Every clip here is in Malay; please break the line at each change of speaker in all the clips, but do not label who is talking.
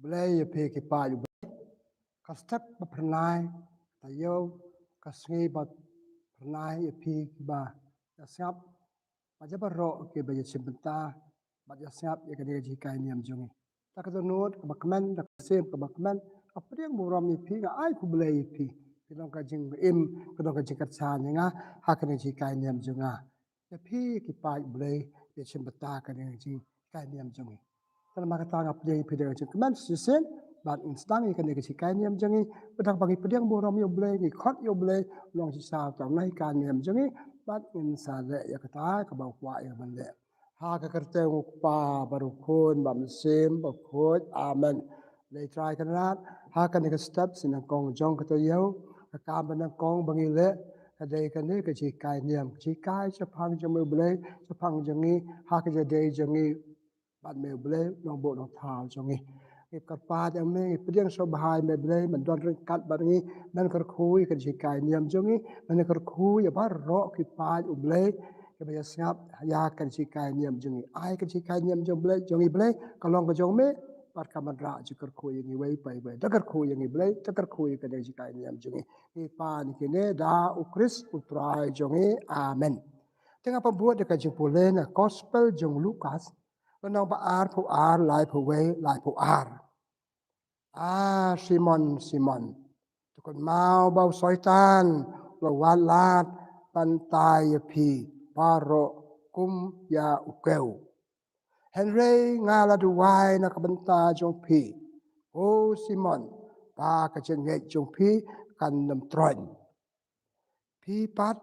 Belai ya pe ki pa yu kastak ba pernai tayo kasngi ba pernai ya pe ki ba ya siap ba jaba ro ke ba ya simbenta ba ya siap ya ka ji kai niam jungi ta ka nut ba kmen da sem ka ba kmen apa dia muram ya pe ga ai ku belai ya pe kedong ka jing im kedong ka jing kat sa nga ha ka ji kai niam junga ya pe ki pa belai ya simbenta ka ji kai niam jungi kalau maka tangap dia pidang jeng keman sisen bat instang ikan dia kesikai niam jengi pedang bagi pedang borom yo blay ni khot yo blay long si sa tang nai kan niam jengi bat insa le ya kata ka bau kwa ya mande ha ka kerte pa baru khon bam sem ba khot amen le try kan rat ha kan ni ka step sin kong jong ka to yo ka ka ban kong bangi le ka dei kan ni ka chi kai niam chi kai sa phang jeng mo blay sa phang jengi ha ka dei jengi bạn mẹ bê nó bộ nó thảo cho nghe cái cặp ba em nghe cái tiếng số bài mẹ bê mình đoan riêng cắt bạn nghe mình có khui cái gì cái niệm cho nghe mình có khui ya bắt rõ cái ba u bê cái bây giờ snap ya cái gì cái niệm cho nghe ai cái gì cái niệm cho nghe bê kalau lòng cái cho mẹ bắt cả mình ra chỉ có khui như vậy vậy vậy tất cả khui như bê tất cả khui cái gì cái niệm cho nghe cái ba như cái này đã u Chris u try cho nghe amen tengah pembuat dekat jempulen gospel jong Lukas Nong ba ar pu ar lai pu wei lai pu ar. Simon Simon. Tukun mau bau soitan lo wan lat pantai ya pi paro kum ya ukeu. Henry ngala du wai na kabenta jong pi. Simon pa ka jengek jong pi kan nam tron. Pi pat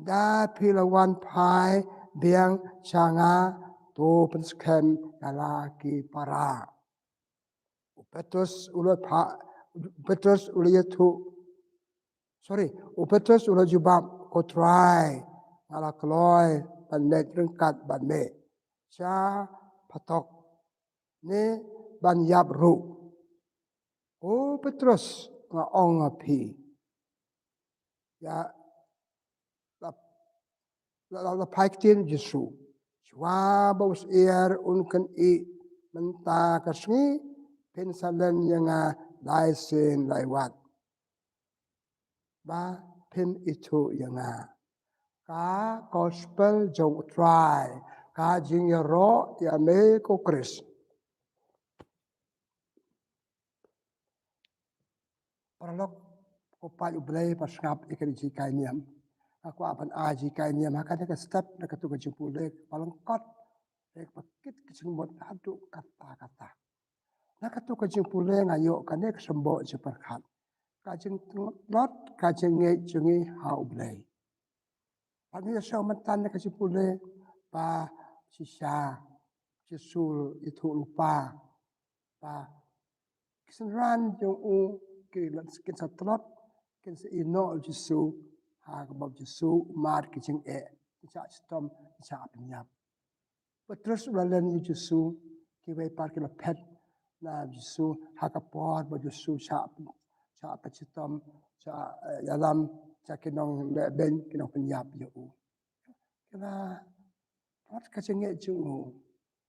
da pi lawan pai biang changa tu pensken lalaki para. Petrus Petrus ula jubab ko try ala kloy panet rengkat ban me. Cha patok ne ban yap ru. Petrus nga ong api. Ya la paiktin Jesu. Chwa baus iar unkan I menta kasngi pensalen yang lai sen lai wat. Ba pen itu yang ka gospel jong try ka jing ya ro ya me ko Chris. Paralog ko pa ublay pasngap ikan ji kai niam. Aku apan aji kai niam hakane ka step na katu ka jempule palangkot ek pakit kisengmot hadu kata-kata. Na katu ka jempule ngayo kane kesembo jeperkat. Kajeng lot kajeng nge jungi ha ublay. Pagi sa matan na kasipule pa sisa Jesul itu lupa pa kisenran jong u kin sa trot kin sa ino Jesu ha kabab Jesu mar kijeng sa stom sa apnyap. Petrus ulalen Jesu kiway par kila pet na Jesu ha kapor ba Jesu sa pacitom sa yalam sa kinong ben kinong penyap yo. Kena wat kacenge jungu.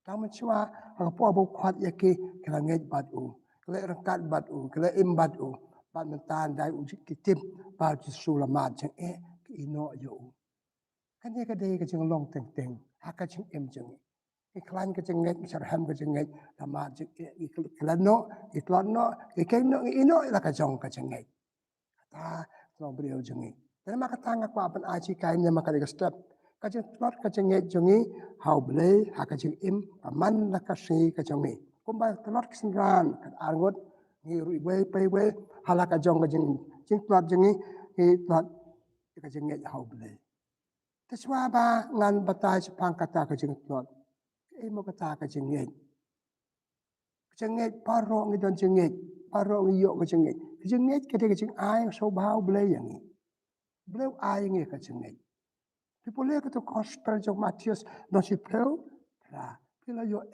Taman cuma ang po abo kwat yaki kala ngej bad u. Kala rangkat bad u, kala imbad u. Bad mentan dai u kitip bad Jesu lamat jeng ki ino yo. Kanya kadai kaceng long teng-teng. Haka jeng jeng. Iklan kaceng ngej sarham kaceng ngej lamat jeng iklano ikeno ino ila kacong kaceng ngej. Kata long beliau jengi. Dan maka tanga kwa apan aci kainnya maka dia step. Kacang telur kacang ngej jongi hau belai ha kacang im paman la kasih kacang ngi. Kumba telur kesenran kan argot ngi rui we pe we hala kacang kacang jing telur jongi ngi telur kacang ngej hau belai. Teswa ba ngan batai sepang kata kacang telur. Mo kata kacang ngej. Kacang ngej paro ngi don kacang ngej. Paro ngi yo kacang ngej. Kacang ngej kacang ai so bau belai yang ngi. Belai ai ngi kacang ngej. Boleh kata gospel jong Matius no si pleu la pila yo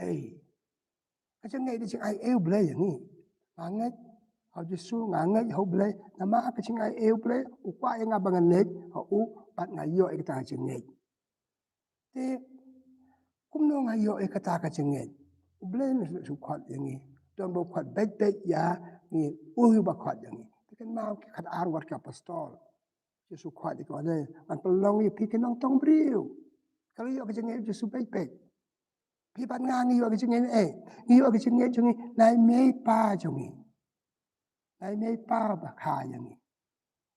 kacang ngai di ai blay yang ni angat au Jesu ngangat ho blay nama kacang ai blay ukwa yang abangan net u pat ngayo kata kacang ngai te kumno ngayo kata kacang ngai blay ni su kwat yang ni don bo khat bet ya ni uhu ba khat yang ni kan mau khat ar wat ka apostol Yesus khat ko le man pelong yi pi kenong tong briu kalau yo ke jeng Yesus bet pi ban ngang yo ke jeng yo ke jeng jeng nai mei pa jong nai mei pa ba kha yang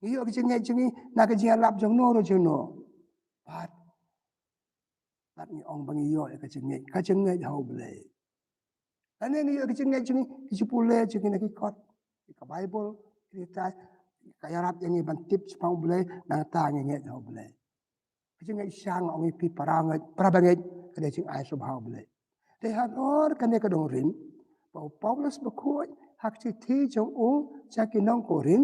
ni yo ke jeng na ke jeng lap jong no ro jong no bat ni ong bang yo ke jeng ho ble ane ni yo ke jeng ki pule jeng ni ki kot ka bible ki ta kaya rap yang ban tips pang ble na ta nge ho ble ke jeng sang ong pi parang prabanget ke jeng ai so ho ble they had or kan ka dong rin Paulus bakoi hak chi thi jong u cha ki nong ko rin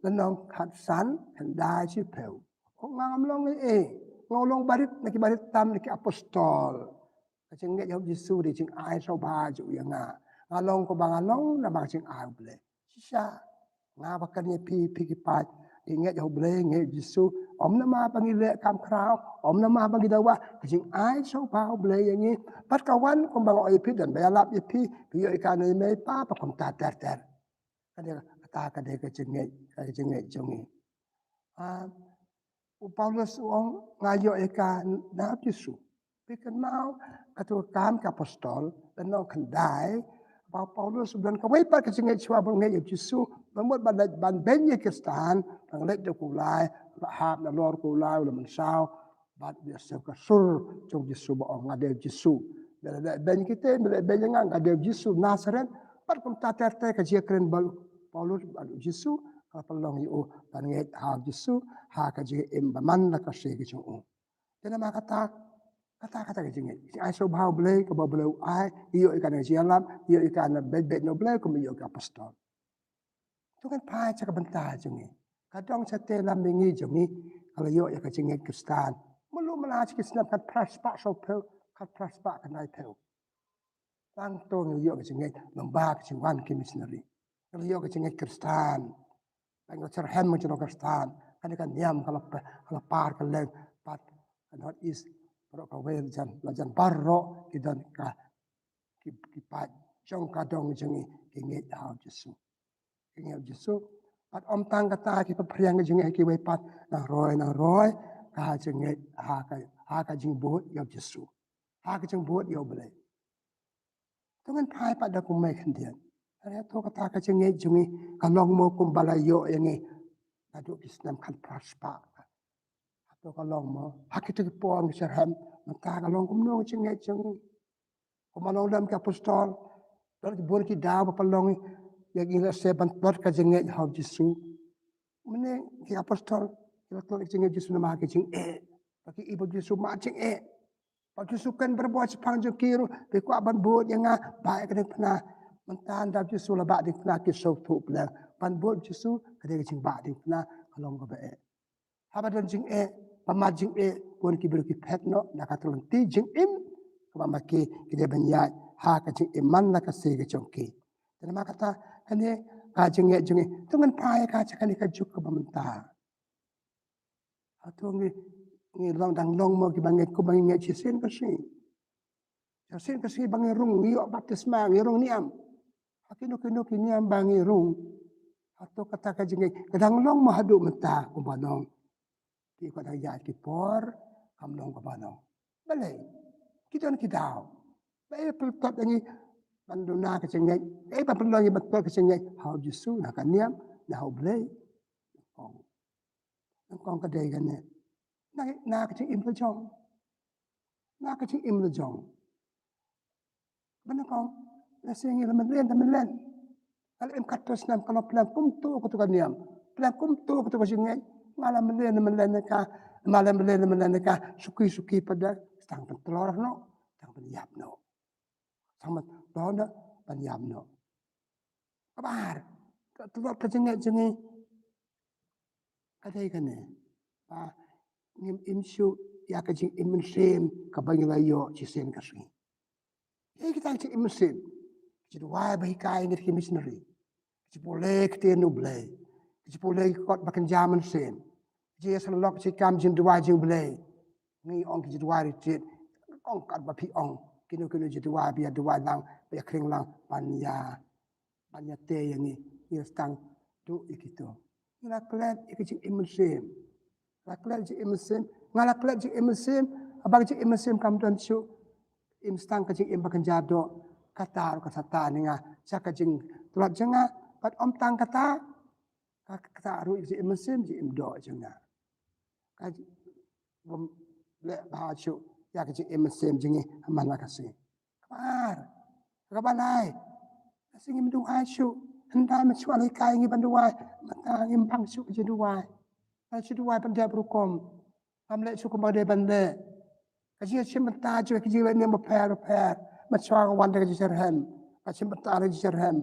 la nong khat san kan dai chi peu ko ngam long ngolong barit naki barit tam naki apostol kaching nge yob Yesu di ching ai so ba ju ya ngalong ko bangalong na bang ching ai ble sisa nga bakan ye pi ki pat di nge yob ble nge Yesu om na ma pangile kam krao om na ma bangi dawa kaching ai so ba ble yang ni pat kawan ko bang oi pi dan ba lap ye pi yo ikan ni me pa pa kom ta ter kan ta ka de kaching nge jong ni Paulus ong ngayo eka na Yesu. Pikan mau katu kam ka apostol dan no kendai Paulus dan kawai pa kasi ngai chwa bang ngai Yesu bangmot ban ben ye kristan bang let de kulai hab na lor kulai ul man sao bat dia se ka sur jong Yesu ba ong ngade Yesu ben kita ben ngang ngade Yesu Nazaret pat kum ta ter ka je kren bal Paulus Yesu kapalong yu panget ha Yesu ha ka je em man la ka se ki chung tena ma kata ke jinge ai so bau ble ka ble ai yo ikan jialam yo ikan bet no ble ko yo ka apostol tu kan pa cha ka benta jinge kadang sa te lam ngi jinge kalau yo ka jinge kristan mulu mala chi kristan kan praspa so pe kan praspa kan ai pe tang to yo ka jinge lomba ka wan ki missionary kalau yo ka jinge kristan Ang serhem mo chino kristan kan niam kalau par ka le pat not is pro ka wel jan barro kidan ka ki pa chong ka dong jengi ki nge ha Yesu pat om tang ka ta ki pa priang jengi ki we pat na roi ka jengi ha ka jing bot yo Yesu ha ka jing bot yo ble tungan pai pat da ku me khandian Ada to kata ka jengi ka long mo kum balayo yengi adu kisnam kan praspa to ka long mo hakit ki pon serhem mata ka long kum no jengi ko malong dam ka apostol dor ki bor ki da pa long yang ila se ban tot ka jengi ha Yesu mene ki apostol ila to jengi Yesu na ma ki jing paki ibu Yesu ma jing pa Yesu kan berbuat sepang jeng kiru pe ko aban bot yang ba ka pernah mentan dap Yesu la ba ding pernah ki so tu pla pan bot Yesu ka de jing ba ding pernah kalong ka ba haba don jing pamat jing pon ki ber ki phet no na ka tulung ti jing ka ma ki de ban ya ha ka jing man na ka se ga chong ki dan ma kata ane ka jing tungan pai ka cha ka juk ka bamta atong ni long dang long mo ki banget ko banget chi sen ka si bangi rung yo baptisma ngi rung niam akino ki niam bangi rung atau kata ka jing kadang long mo hadu menta ko banong ki ko da ya ki por kam long ko banong bale kita daw ba peltot ngi manduna ka jing pa pelong ba ka jing how Yesu na ka niam na how ble kong ka dei gan ne na ka jing im le jong na ka jing im le jong Bana kong lasing ila man len kalau em katos nam kalau plan kumtu ko to kaniam plan kumtu ko to singay malam len ka suki pada stang telor no stang panyap no sama dona panyap no kabar telor pajenge kadai kane pa ngim imsu ya ka jing imsem ka bangilayo ci sen kasing kita cik imsem Jadi why bahi kai ngir ki missionary. Jadi boleh kita nublay. Jadi boleh kot bakan zaman sen. Jadi asal lok cik kam jin dua jing blay. Ni ong ki jadi dua rit. Ong kat bapi ong. Kino jadi dua biar dua lang biar kering lang pan ya banyak te yang ni stang tu ikito ila klet ikijing imusim la klet ji imusim ngala klet ji imusim abang ji imusim kam don chu im stang kajing im bakan jado kata kata ninga sakajing tulat jenga pat om tang kata ru ji imusim ji imdo jenga kaji bom le ba chu ya kajing imusim jingi amana kasi kamar kabanai singim duai chu hendak mencuali kai ngi banduai mata ngimpang chu ji duai chu duai pandai berukom amle chu kembali bande kaji chimta chu kaji le ne repair macwa wan de ji serhem kaji mata ji serhem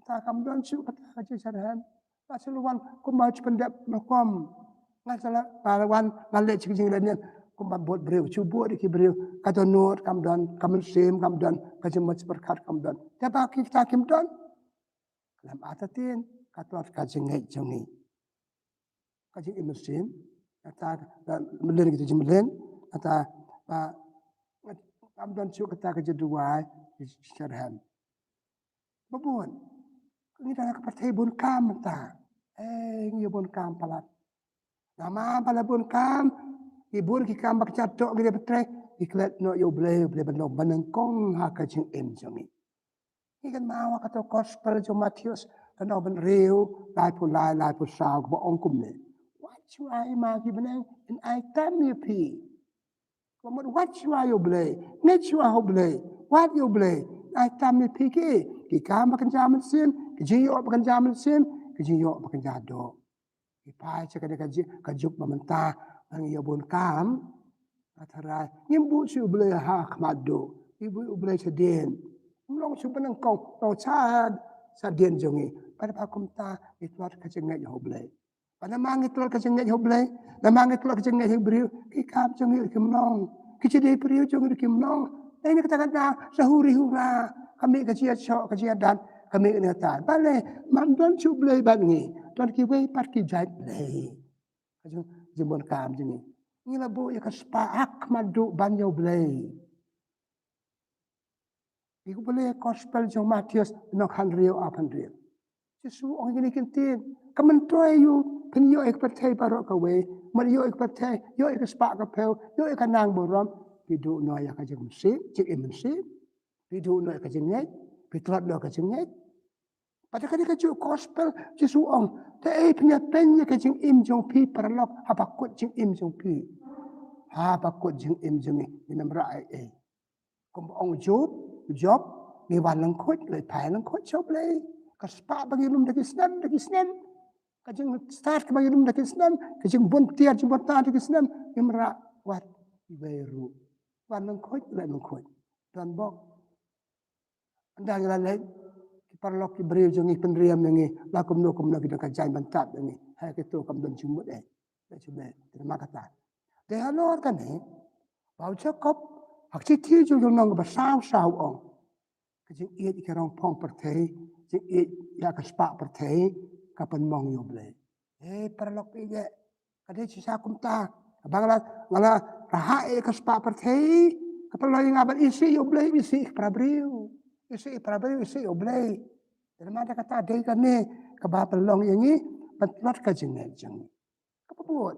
ta kam don chu kata kaji serhem kaji luan kumbal chu pandai berukom ngasala wan ngale chu ji le ne kumbal bot breu chu bot ki breu kata not kam don kam sim kam don kaji mat berkat kam don ta ba kita kim don lam atatin katwa kaji ngai jongi kaji imusim kata melen gitu jemelen kata kam don chu kata kaji duai serhem babon ni dalam partai bun kam ta ngi bun kam palat nama pala bun kam ibun ki kam bak chatok gede betrek iklet no yo ble benok banengkong ha kaji im jongi ikan mawa kata gospel jo Matius dan oben reu lai pu sao ko ong kumne what you ai ma ki benang in ai tam you pi komod what you ai yo ble net you ai ble what you ble ai tam you pi ki kam bakan jaman sim ki jiyo bakan jaman sim ki jiyo bakan jado ki pai che ka juk mamenta ang yo bon kam atara nyimbu su ble ha khmado ibu ble cheden long chu benang kong to sa dien jongi pada pakum ta itwat ka jenga yo ble pada mang itwat ka jenga yo ble na mang itwat ka jenga yo briu ki kam jongi kim long ki chede briu jongi kim long ini kata sahuri hura kami ka chia cho ka chia dan kami ni ta bale mam don chu ble ban ni don ki we pat ki jai ble ka jembon kam jengi ni la bo ya ka spa ak madu ban yo ble Iku boleh gospel jong Matius no kan rio apan rio. Jesu orang ini kintin. Kamen toy you penyo ek pertai barok kawe. Mario ek pertai yo ek spak kapel yo ek nang borom. Pidu no ya ka jeng si cik imensi. Pidu no ka jeng ngai. Pitrat no ka jeng ngai. Pada kali ka juk gospel Jesu ong. Te penya penya ka jeng im jong pi paralok apa kut jeng im jong pi. Apa kut jeng im jong ni namra ai. Kom ong job ni wan lang khot le pai lang khot chop le ka spa bagi lum daki snem ka jing start ka bagi lum daki snem ka jing bon tiar jing bon ta daki snem imra wat beru wan lang khot le lang khot dan bok anda ngala le ki parlok ki breu jong pen riam ngi la kum no ki ka jai ban tap ngi ha ke to kam don chumut le chube terima kata de hanor kan ni bau chakop hak chi thi ju nong ba sao ong ka jing iet ka rong pong perthei jing iet ya ka spa perthei ka pen mong yo ble parlok ige ka de chi sa kum ta bangla ngala raha ka spa perthei ka perlo ngaban isi yo ble isi prabriu isi yo ble terima da kata de ka ne ka ba pelong yangi patlat ka jing ka pabuot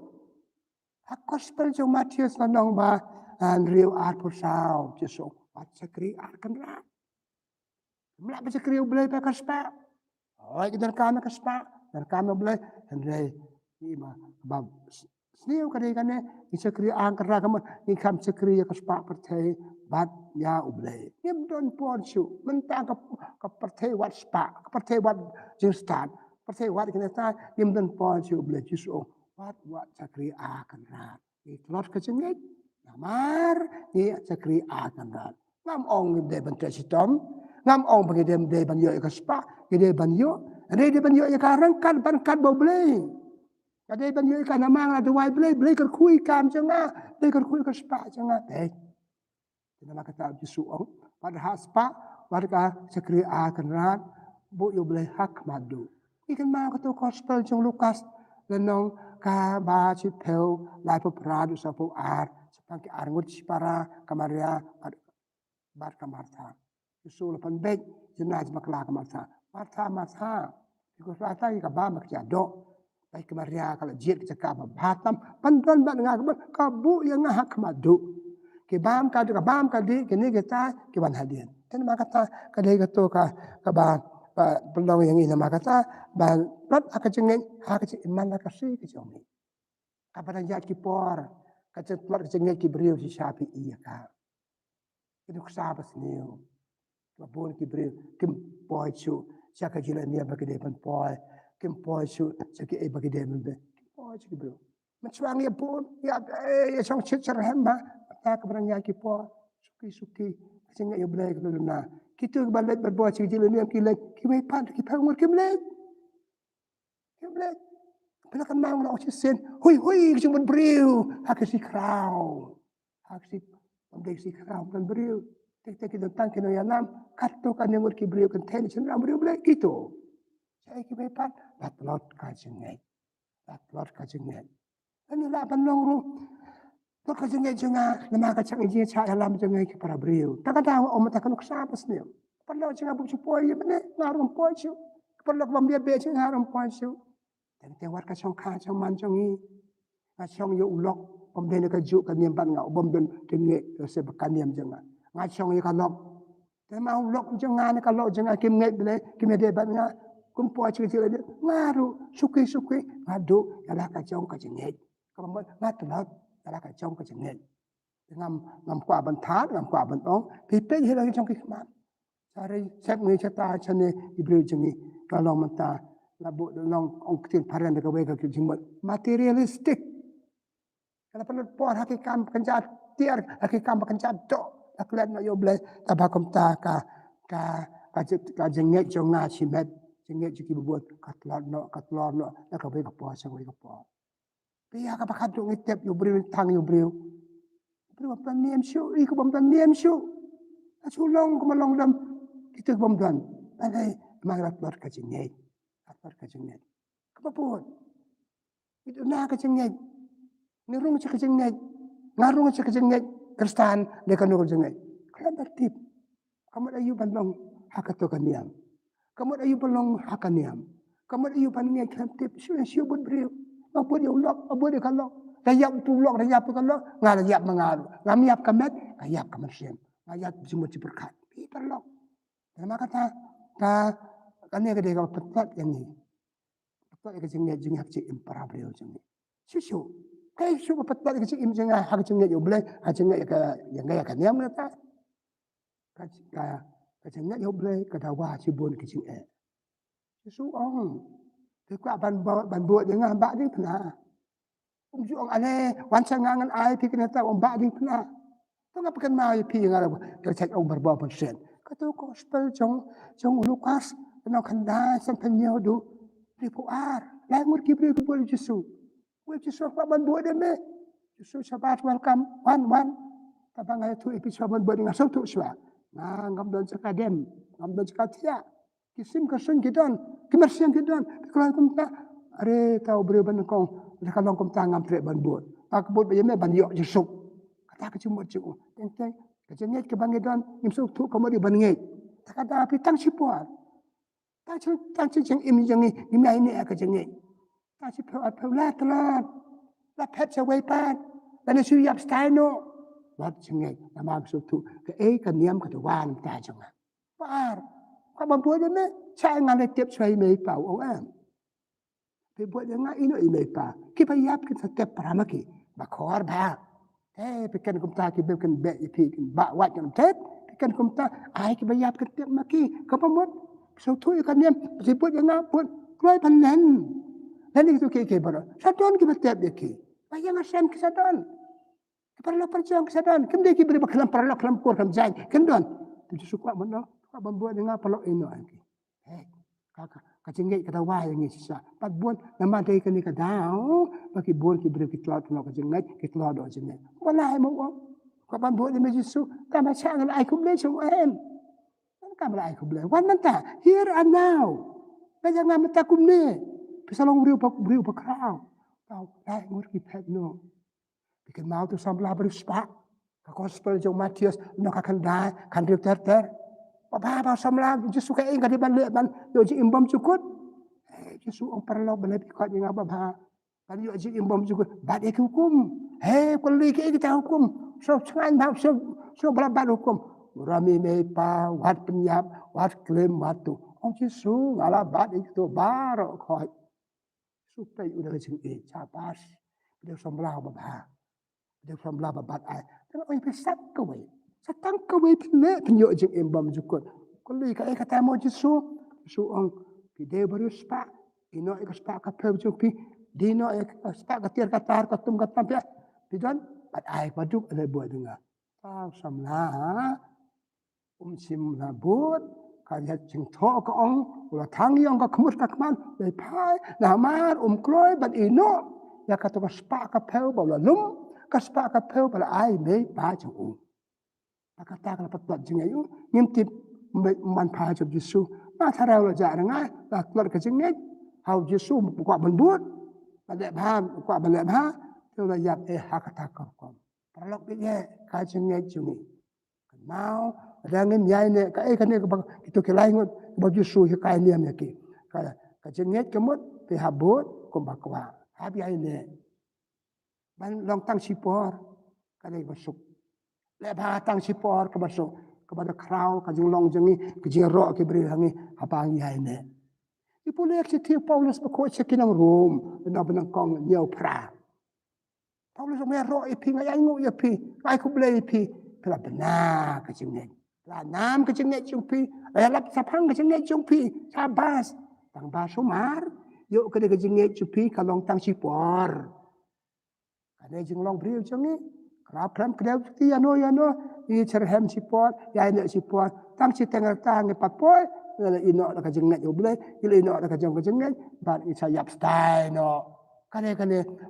hak gospel jo Matius nong ba Andrew Arpusau Jesu pat sakri arkan ra mla ba sakri ublay pa kaspa ay kidan kami kaspa dan kami ublay Andrei ima ba sniu kadai kane ni sakri arkan ra kam ni kam sakri kaspa perthai bat ya ublay nim don pon chu menta ka perthai wat spa ka perthai wat jing start perthai wat kene ta nim don pon chu ublay Jesu wat sakri arkan ra ni klot ka jengit Namar ni sakri akan rat. Ngam ong de ban tresitom, ngam ong bagi dem de ban yo ka spa, de ban yo, de ban yo ka rangkat ban kat bo blei. Kade ban yo ka namang la duai blei ka kui kam janga, blei ka kui ka spa janga. Nama kata Jesu ong pada haspa pada ka sakri akan rat, bo yo blei hak madu. Ikan ma ka to gospel jong Lukas lenong ka ba chi pel lai po pradu sa po ar pagi arngut para kamaria bar kamarta Jesu lepan bek jenaz makla kamarta masa because rata ka ba mak jado baik kemaria kalau jet ke cakap batam pantuan bat ngak kabu yang ngak madu ke bam ka di ke ni kita ke ban hadian ten makata ka dei ka to ka ba pelong yang ini makata ban plat akajengen hak iman la kasih ke jomi kapan jat ki por ka plat jengen ki brio si sapi iya ka itu sabas niu Babon ki brio kim poi chu saka jila nia bagi dia pan poi kim poi chu saki e bagi dia mbe kim poi chu ki brio macam ya pun ya song chit hamba ta ka brang ya ki po suki singa yo blai ko na kitu balet berbo chi jila nia ki le ki mai pan ki pa ngor kim le pela kan mang la chi sen hui chung ban brio hakasi krau hakasi pamdek si krau kan brio tek tentang kino yanam kartu kan yang ki brio kan ten chen ram brio blai gitu saya ki mai pan latlot ka jengai ani la ban long ru to ka jengai jenga nama ka chang je cha alam jengai ki para brio ta ka ta o mata kan sa pas ne perlu jenga bu chu poi ne ngarum poi chu perlu bam dia be jenga ngarum poi chu ten war ka chong kha chong man chong i ka chong yo ulok bam de ka ju ka niam ban ngau bam den kenge se bakan niam jenga nga chong i ka lok te ma ulok jenga ne ka lok jenga kim ngai ble kim de ban nga kum po chi chi le ngaru suki ngadu ala ka chong ka jengai ka ma ngat lot ala ka chong ka jengai ngam kwa ban tha ngam kwa ban ong pi pe hi la chong ki ma sari set ngi chata chane ibre jengi ka long man ta labu long ong tin paran de ka we ka ki jimbat materialistic kalau perlu por hakikam kencat tiar hakikam kencat do aklat no yo ble tabakom ta ka jenget jonga chimet jenget jiki buat katlor no la ka be ka po sang we ka po pia ka pakat do ngitep yo bri tang yo bri bam niam shu i ko bam niam shu asulong ko malong dam kita bam dan alai mangrat lor ka jenget ka po itu na ka jenget nirung cek jengai, ngarung cek jengai, Kristen dekan nurung jengai. Kalau tertib, kamu ayu bandong hakato kaniam, kamu ayu bandong hakaniam, kamu ayu banding tertib, siu buat beriu, apa dia ulok, apa dia kalau, rayap tu ulok, rayap tu kalau, ngarayap mengalu, ngamiap kamet, rayap kamersiam, rayap semua ciberkat, perlok. Nama kata, kani kedai kau petat yang ni, petat yang jengai cik impara beriu jengai, siu. Kaya siya mapatpat kasi imjang hakachang nga yoblay, hachang nga yang gaya kanyam na ta. Kachang nga yoblay, kadawa sibon kaching Susuong. Kaya banbuat dia nga hamba din pala. Umjuong wansang nga ay pikin na ta, umba din pala. Ito nga pakan maayapi nga kachat ang barbaw pansin. Kato gospel, chong Lucas, kanda, sa panyo do, ripuar. Langur kibri ko po Jesu. Which is what buat deh, justru sahabat welcome one. Tabang ayat tu episode buat dengan satu suah. Nah, ngam don sekadem, ngam don sekatia. Kisim kesun kidon, kemersian kidon. Kalau kumta, are tahu beri ban kong, kalau kumta ngam trek ban buat. Aku buat bagaimana ban yok jesuk. Kata kecumut cuk. Teng, kecengit ke bangedon, imsuk tu kamu di bangit. Tak ada api tang sipuar. Tang cing im jangi, ini kecengit. Kasi pelat la pet sa way pan la nasuyap stano wat singay na magsutu ka kaniam ka tuwan ta jonga par ka bambuo na sa nga na tip sa may pa o am pe buat nga ino imay pa kipayap kin sa tip para maki bakor ba pikan kumta ki kan be ipi ba wat yang tet pikan kumta ay kipayap kin tip maki ka pamot so tu kaniam siput nga pun kloy panen. Dan itu keke bara. Sadon ki batep de ki. Bayang asam ki sadon. Perlu perjuang ki sadon. Kem de ki beri baklam perlu kelam kur kam jai. Kem don. Tu suka mono. Ka bambuat dengan perlu ino anki. Kakak kacengge kata wah yang sisa. Pat buat nama de kan ni kadao. Bagi buat ki beri ki tlot no kacengge ki tlot do jengge. Wallahi mo. Ka bambuat ni Yesu. Kama sangan ai kum le so em. Kama ai kum le. Wan manta here and now. Kaya nga mata kum ne. Pesalong beriu bakrau. Tahu, ngur ki pet no. Bikin mau tu sambil beruspak. Ka gospel jong Matius no ka kanda kan riu ter. Baba samla Yesus ka inga di ban le ban yo ji imbam cukut. Yesus ong perlo bele pikot yang baba. Kan yo ji imbam cukut bad ek hukum. Kuli ke kita hukum. So sangan bab so balabat hukum. Rami mepa wat penyap wat klaim watu. Ong Yesus ala bad itu barok khoi. Supaya udah jeng cabas. Dia samla baba. Dia samla babat ai. Tengok oi pesak kowe. Satang kowe pile penyo jeng imbam cukut. Kuli ka kata mo Yesus. Yesus ong pide baru spa. Ino ik spa ka pe jupi. Dino ik spa ka tir ka tar ka tum ka tampe. Pidon bat ai paduk ale buat dengar. Tau samla sim labut kaya jeng tho ka ong ula tangi ong ka kemus ka keman le pai na mar kloy bat ino ya ka to ka spa ka pe ba lum ka spa ka pe ba ai me ba jeng Kata kalau petuat jengai itu ngintip man pajak Yesus. Nah cara lo jarang lah keluar ke jengai. Hau Yesus buka bendut. Balik bahan buka balik bahan. Itu lah yap kata kau. Perlok dia ke jengai jengai. Mau ada ngin yai ne kan ne itu kelai ngut baju Yesus kai niam yaki. Ke jengai kemut pihabut kumbakwa. Habi yai ne. Ban long tang sipor kan masuk. Lepas tang sipor ke masuk kepada krau kajing long jengi kajing rok ke beri hangi apa hangi hai ne. Ipu lek si tiu Paulus berkoi sekinang Rom benang kong nyau pra. Paulus me rok ipi ngai ngu ipi ngai ku beli ipi pela benar kajing ne. La nam kajing ne jumpi lap sapang kajing ne jumpi sabas tang basumar yuk ke kajing ne jumpi kalong tang sipor. Kane jing long beri jengi Rapram kedau ti ano i cerhem sipot ya ina sipot tang si tengah tang e papoy ngala ino ka jengat yo ble ila ino ka jengat ban i sayap style no kane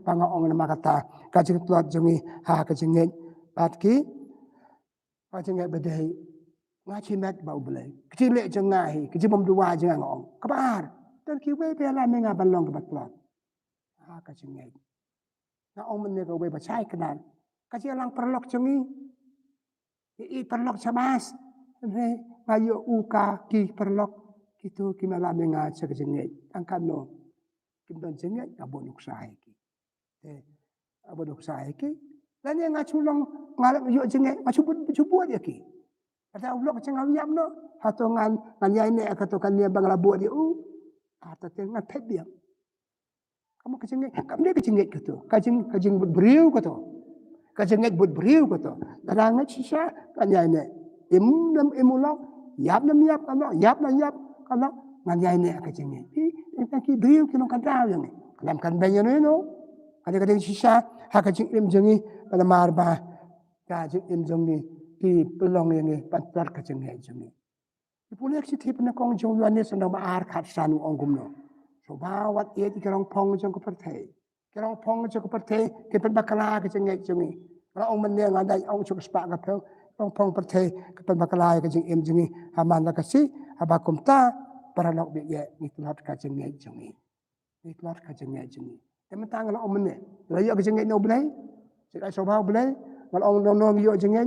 panga ong na makata ka jeng plot jengi ha ka jengat bat ki ka jengat bedai ngachi mat bau ble ki le jengai ki jibom dua jengang ong kabar dan ki we be la menga balong ka plot ha ka jengat na ong men ka we ba chai kanan kasi lang perlok jengi. Perlok sabas. Ngayo uka ki perlok. Itu kimalami nga sa kajengit. Ang kano. Kimdan jengit. Abonok sa ki. Abonok sa ki. Lani nga chulong. Ngalap yo jengit. Machubot ya ki. Kata ulok jeng awiyam no. Hato ngan yay ne. Kato kanya bang labo di u. Hato nga pet dia. Kamu kajengit. Kamu dia kajengit kato. Kajeng beriu kato. Kajengit buat beriu kata. Karangat sisa kanya ini. Imulok. Yap kalau. Yap kalau. Nganya ini kajengit. Ini beriu kinong kadaw yang ni. Kalam kan banyak ni no. Kadang-kadang sisa. Hakajeng jengi. Pada marba. Kajeng jengi. Di pelong yang ni. Pantar kajengit jengi. Ipulek si tip na kong jong yuan ni. Sandang maar kat sanu onggum no. So bawat iya di kerong pong jong kepertai. Kerong pong jong kepertai. Kipen bakala kajengit jengi. Kalau orang mendia ngadai orang cukup sepak kapel, orang pong percaya kepada bakalai kajeng jengi haman la kasi habakum ta para lok biye niklat kajeng jengi. Niklat kajeng jengi. Temen tang kalau orang mendia, layak kajeng no belai, sekai sobau belai, kalau orang nong yo jengi,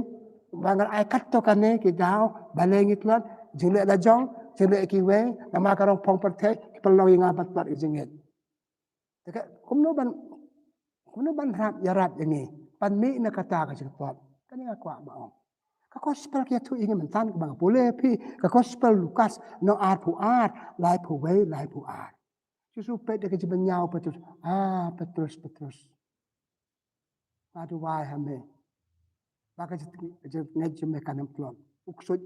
bangal ai kat to kane ki dau balai niklat jengle la jong, jengle ki we, nama karong pong percaya kepelong yang abat lat jengi. Dekat kumno ban rap ya rap jengi. Panmi na kata ka cepat. Kani nga kwa maong. Ka gospel kia tu ingin mentan ke bang boleh pi. Ka gospel Lukas no ar pu ar. Lai pu wei, lai pu ar. Susupet dia kejiban nyau Petrus. Petrus. Aduh wai hame. Baka ngej me kanam plot. Uksud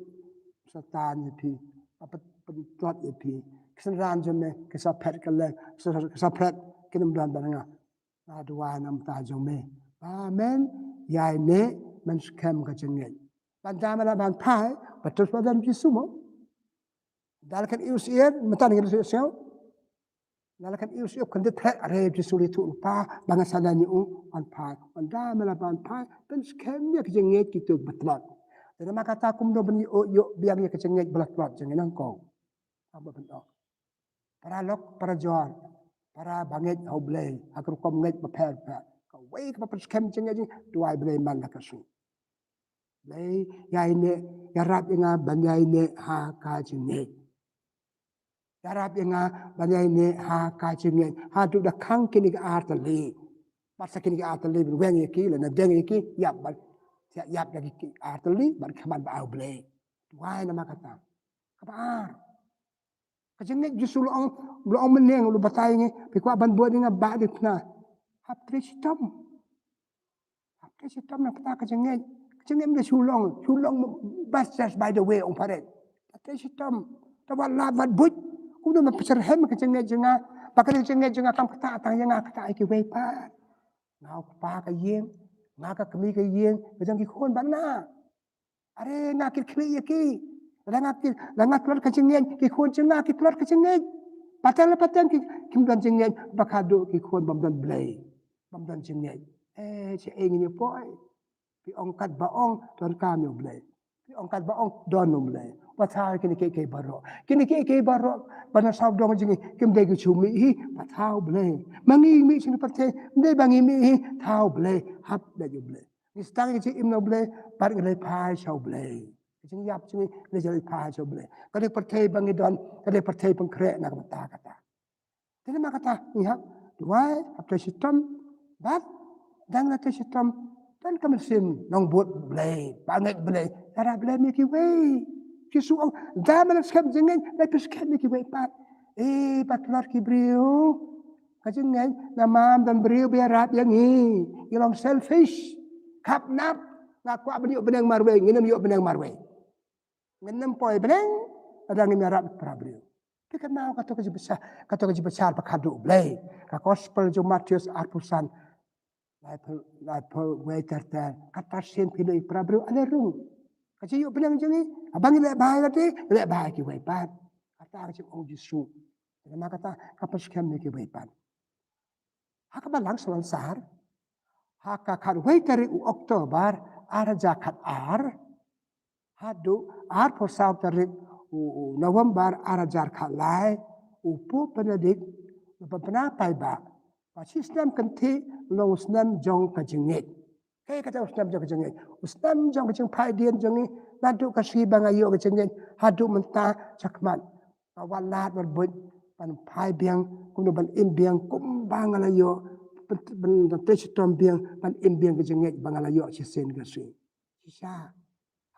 satan ye pi. Apa plot ye pi. Kesenran jeme kesapet kele. Kesapet kinam dan baranga. Aduh wai nam ta jome. Amen. Yai ne menskam kajengit. Pandamala ban pai, betul pada Yesus mo. Dalakan iusian, metan ngir sel. Dalakan iusian kan det are Yesus itu lupa banga sadani an pai. Pandamala ban pai, menskam ya kajengit gitu betlot. Dan maka kata kum do beni yo biar ya kajengit betlot jengen angko. Apa bentuk. Para lok para jual, para bangit oblay, aku kom ngit beper. Wei kepada skem jengi dua boleh man la kasu. Blay yaine yarap inga banyaine ha ka jinge. Yarap inga banyaine ha ka jinge. Ha tu da kang kini ka artali. Masa kini ka artali wen yaki la na deng yaki yap ba yap yaki artali ban kaman ba au blay. Why na makata. Kabar. Kajinge jusul ang meneng lu batay ngi pikwa ban buat nga ba dit na. Hap trisitam. Hap trisitam na kata kajinge. Kajinge mga sulong basas by the way on paret. Trisitam. Tawa labat but. Kung na mapasarhem kajinge jinga. Baka kajinge jinga kam kata atang yang kata iki way pa. Ngau pa ka yeng. Ngaka kami ka yeng. Kajang kikon ba na. Are ngakit kli yaki. Langat keluar kecingin, kikun cengah, keluar kecingin. Patang kim dan cengin, bakado kikun bamdan blay, bamdan cengin. Si ingin ni boy, pi ongkat baong tuan kami blay, pi ongkat baong don blay. Patau kini keke baro, bana sabdong cengin, kim degi cumi hi, patau blay. Mangi mi sini patay, dei bangi mi hi, tau blay, hap degi blay. Nistang kecik imno blay, par ngelay pai shau blay. Sing yap sini le jali pa so ble kade partai bangidon kade partai pengkrek nak kata tene makata ihak duai apta sistem bat dang na sistem dan kamersim nong buat ble banget ble cara ble miki we kisu zaman skam jingen le skam miki we pat patlar ki brio kajingen namam dan brio biarat yang ilong selfish kap nap ngakwa beliau benang marwe nginem yo benang marwe ngenam poi benang ada ngi merap prabriu kita mau kata kerja besar pakadu blay ka gospel jo Matius arpusan lai po waiter tan kata sen pilih prabriu ada rung kaji yo benang jengi abang le bahai lati le bahai ki waipan kata kaji ong jisu nama kata kapas kem ki waipan haka balang salan sar haka kan waiter u Oktober ara jakat hadu por sau tarik November arajar khalai upu penadik penapai ba sistem kanti long sistem jong kajingit kaya kata sistem jong kajingit sistem jong kajing pai dian jongi nadu kasi bangayo kajingit hadu mentah cakman walat berbut pan pai biang kuno ban imbiang kumbang alayo ben sistem biang pan imbiang kajingit bangalayo sisen kasi sisa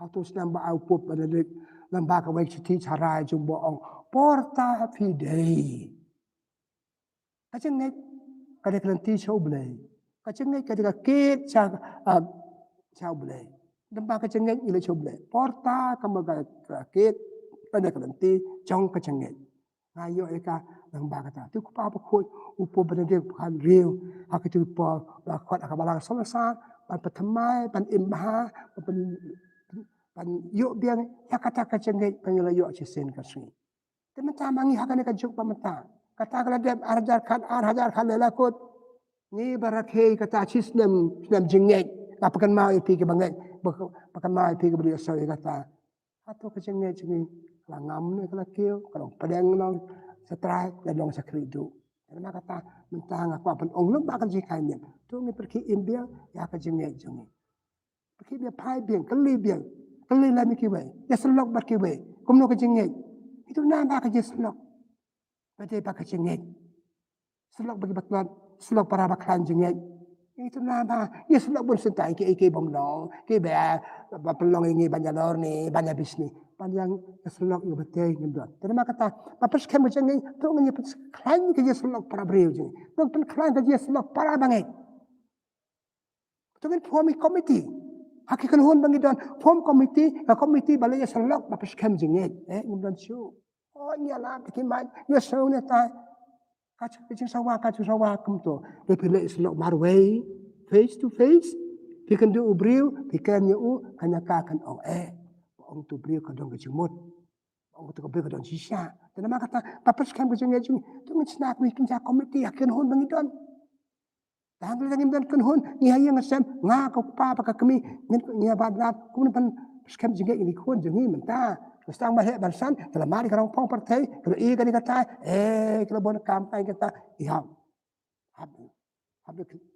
Autos namba au pop adadik namba ka wek siti carai jumbo ong porta fidei. Kacengek kada kelanti show blay. Kacengek kada kit show blay. Namba kacengek ila show blay. Porta kamaga kit kada kelanti jong kacengek. Ngayo eka namba kata tu kupa apa kut upo benadik kan real akitu po kwat akabalang solasa pan patamai pan imha pan yuk biang ya kata kacengit pangila yuk cisen kasui. Tementa mangi hakane kajuk pamenta. Kata kala dem arhajar kan lelakut ni barakhei kata cisnem jengit. Kapakan mau ipi ke banget pakan mau ipi ke beli asoi kata. Atau kacengit jengi langam ni kala kio kalau padang nong setrai dan nong sakridu. Karena kata mentang aku apa onglum bakal jikanya. Tu ni pergi imbiang ya kacengit jengi. Pergi dia pai biang keli biang. Kali lah mikiwe, ya selok berkiwe, kumno kecingit. Itu nama kerja selok. Berarti pakai cingit. Selok bagi baklan, selok para baklan cingit. Itu nama, ya selok pun sentai ke bomlong, ke bea pelong ini banyak lor ni, banyak bisnis. Panjang ya selok ya betul ngendot. Terima kata, papas kamu cingit, tu ngenya klan kerja selok para beriu cingit. Tu klan kerja selok para bangit. Tu kan formi komiti. Hakikan hon bangidon form komiti balaya salok bapas kem jingit ngumdan siu oh nyala kiman yo sauna ta kacu kecing sawa kem to depile salok marway face to face pikan du ubriu pikan yu kanya kakan ong tu briu kadong kecimut ong tu briu kadong sisa dan kata bapas kem jingit tu ngitsnak mi kinja komiti hakikan hon bangidon Tanggal lagi dan kenhun ni hayang ngasem ngako pa kami ni badlat kun pan skam jinga ini kun jingi menta mestang bahek barsan kalau mari karang pong partai kalau kan kata kalau bon kampanye kata iham hab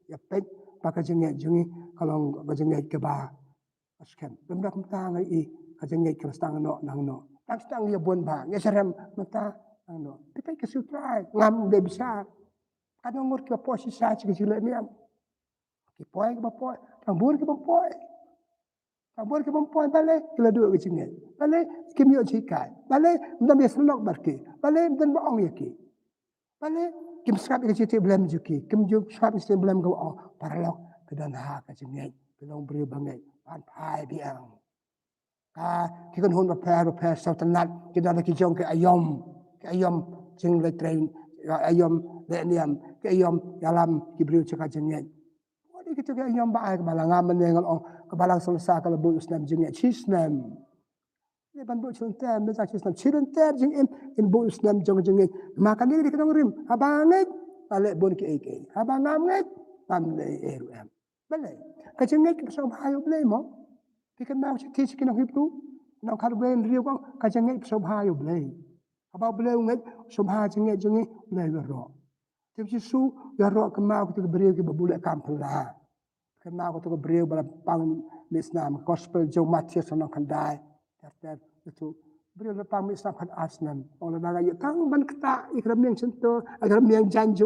ya pet pakai jinga jingi kalau jinga ke ba askem benda kumta ngai I kajengai kristang no nang no tang stang ya bon ba ya serem mata nang no pitai ke sutrai ngam de bisa kadang ngur ke posisi sa ci le ni am ki poy ke poy tang bur ke poy tang bur ke poy bale kila du ke jingai bale kim yo ci kai bale ndam ya selok barke bale dan ba ong yaki bale kim skrap ke ci blem juki kim juk skrap ke blem go paralok ke dan ha ke jingai belong beri bangai pan pai biang ki kan hun repair sau tanat ki dan ki jong ke ayom jing le train ayom le niam ke ayom dalam ki beri cakap jingai wadi kita ke ayom ba ai balang amen ngal ong ke balang selesa ke lebu usnam jingai chisnam ni ban bu chun tem me tak chisnam chiren ter jing in bu usnam jong jingai makan ni kita rim abangai ale bon ki ek abangam ngai pam le eru em bale ka jingai ki so bayo ble mo Pikan mau teach kina hipru nau kar brain rio ko ka jangai sobha yo blai aba blai ngai sobha jangai jangai blai ro tip su ya ro ka mau to brio ki babule kampla kan mau to brio bala pang misnam gospel jo Matius no kan dai ter itu brio le pang misnam kan asnan on na ya tang ban kta ikram yang cento agar yang janju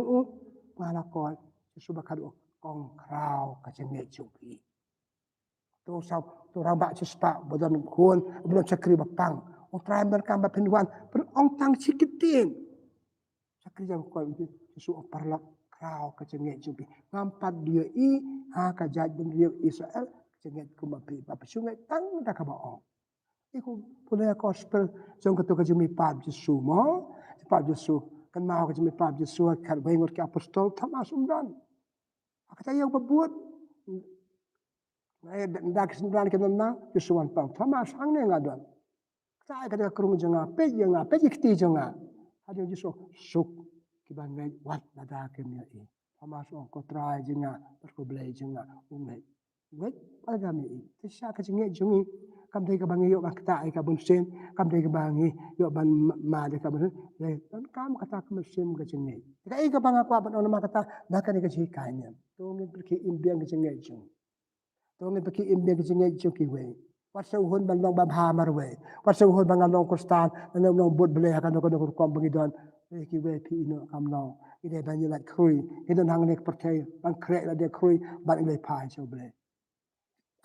wala ko su bakado kong krau ka jangai jupi tu sau tu ramba cispa bodan kun belum cakri bapang ong try berkam bapenduan per ong tang cikitin cakri jang ko su parlak krau ka cengek jubi ngampat dia I ha ka jaj ben dia Israel cengek ku mapi bapa sungai tang da ka baong iku pula gospel jong ka to ka jumi pap Jesu mo pap Jesu kan mau ka jumi pap Jesu kan bengot ke apostol Thomas umdan kata yang berbuat dak sembilan kita na Yesuan pang Thomas ang ne ngadon sai ka kerung jenga pe kiti jenga ada Yesu suk kibangai wat nada kemia I Thomas on ko try jenga ko blai jenga ungai ngai pada mi tisha ka jenga jungi kam dei ka bangi yo ka ta ka bun sen kam dei ka bangi yo ban ma de ka bun le kan kam kata ka mesim ka jenga ka I ka banga kwa ban on ma kata na ka ni ka ji kai ne to ngi perki imbiang ka jenga jungi Tong ipaki imbe ki jingai chuki we. Wat sa uhon bang long babhamar we. Wat sa uhon bang long kustan nang long bot ble hakan ko ko kom bang idon. Ki we pi ino kam long. Ide ban yilat krui. Idon hang nek percay bang krek la de krui ban ile pai so ble.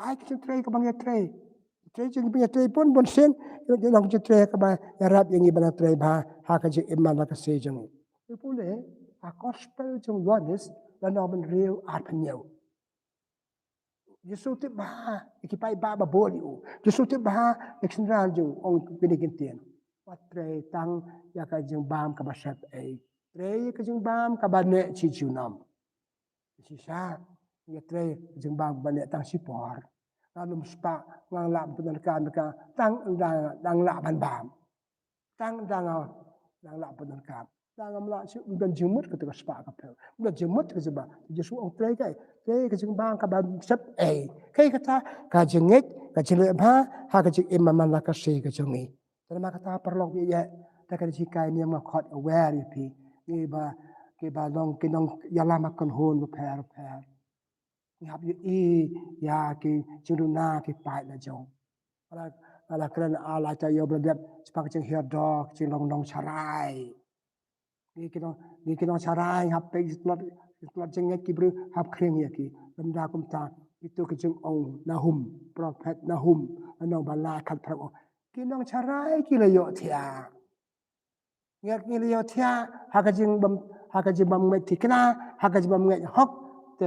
Ai ki trei ka bang ya trei. Trei jing bi trei pun bon sen. Yo long ji trei ka ba ya rap yang ibana trei ba ha ka ji imman la ka se jang. Ipule a gospel jong Yohanes la no ben real at panyo. Yesu te bah ikipai ba boli u Yesu te bah eksenral jo ong pinigintien wat tre tang ya ka jeng bam ka basat ai tre ka jeng bam ka bane chi junam si sa ya tre jeng bam bane tang si por lalu spa ngang la benar kan ka tang dang la ban bam tang dang la benar kan dang la si dan jemut ka te spa ka pe dan jemut ka jeba Yesu ong tre kai ke jeng bang ka ban sep kai kata ka jengit ka jele ba ha ka jeng imam la ka se ka jengi dan ma kata perlok ya ta ka ji kai ni ma khot aware pi ni ba ke ba long ke nong ya la ma kon hon ba per ni hab I ya ke juruna ke pai la jong ala kren ala ta yo bla dep spak jeng hier dog jeng long nong charai ni kinong charai hab pe Islam jenget ki bru hab kring ya ki benda kum ta itu ke jeng ong Nahum prophet Nahum anong bala khat phang kinong charai ki le yo thia nyak ni le yo thia ha ka jing bam ngai tikna ha ka jing bam ngai hok te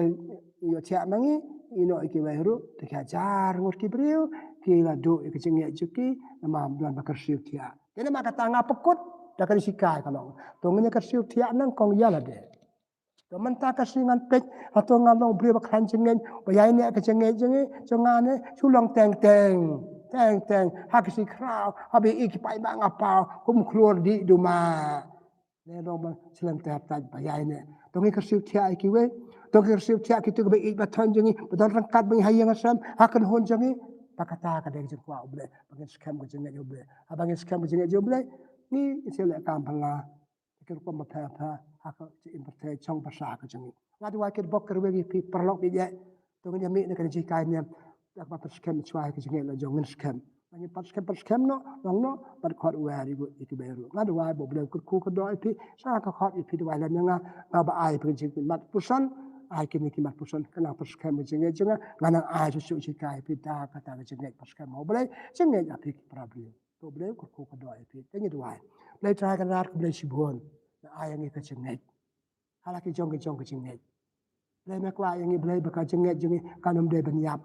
yo thia mangi ino ki we ru te kha jar ngur ki bru ki la do ke jeng ya juki nama bulan bakar siu thia kene ma kata nga pekut da ka sikai kalong to ngene ka siu thia nang kong ya la de Teman tak kasih ngan pek atau ngalong beri bakhan jengen bayai ni ke jengen jengen jengane sulang teng hak si krau habi iki pai bang apa kum keluar di duma ne dong bang selam tap tak bayai ni tongi kasih tia iki we tongi kasih tia kitu ke ik baton jengi betul rangkat bang hayang asam akan hon jengi pakata ka dek jengwa uble bang skam ke jengen uble abang skam ke jengen uble ni isele kampala kir ko ma pa haka ci importe chong pasha ka jangi ngadu wa kir bok kir wegi pi perlok bi je to nya mi ne kan ji kai ne tak pat scam chwai ke jengel jong scam ani pat scam no long no pat khot wari go itu beru ngad wai bo ble ku ko do ipi sa ka khot ipi wai lam nga nga ba ai pin jing mat pusan ai kini ki mat pusan kana pat scam jengel jenga ngana ai su su kai pi ta ka ta jengel pat scam mo ble jengel ya pi problem to ble ku ko do ipi tengi wai ble try ka rat ble sibon ai ngi ka jengel hala ki jong ke jengel ble me kwa yang ble ba ka jengel jengi kanum de ban yap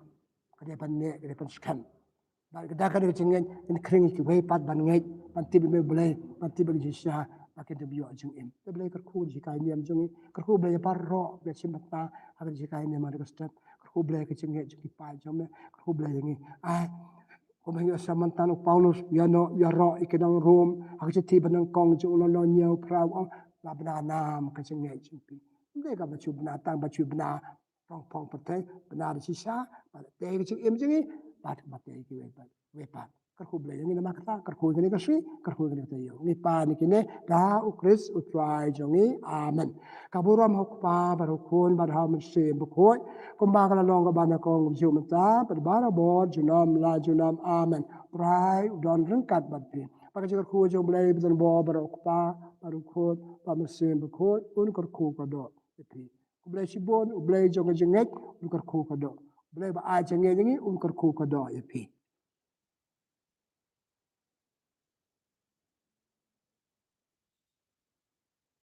ka de ban ne ka de ban scam ba ka da ka de jengel in kring ki wei pat ban ngai ban ti me ble ban ti ban ji sha ba ke de bio jeng em ble ka khu ji kai niam jengi ka khu ble par ro be sim ta ha ji kai ne ma de step ka khu ble ka jengel ji pa jom me ka khu ble yang ai kung hinga samantano Paulus ya ro ikinang room hak ti banang kong ju lo nyaw praw labna nam ka jengel ji pi ngai ka ba chu bna tang ba chu bna pong patay benar si sa pada teh kecil em jengi pat mate ki we pat kerku bela yang ini makata kerku ini kasih kerku ini tayo ni pa ni kine da ukris utrai jongi amen kaburam hok pa barukun barham se bukoi kumbang la long bana kong jumata berbara bod junam la junam amen prai don rengkat batin pakai kerku jom belai betul bo barok pa barukun pamse bukoi un kerku kado itu Ublay sibon, ublay jong jengek, unkar ku kado. Ublay ba a jengek jengi, unkar ku kado yapi.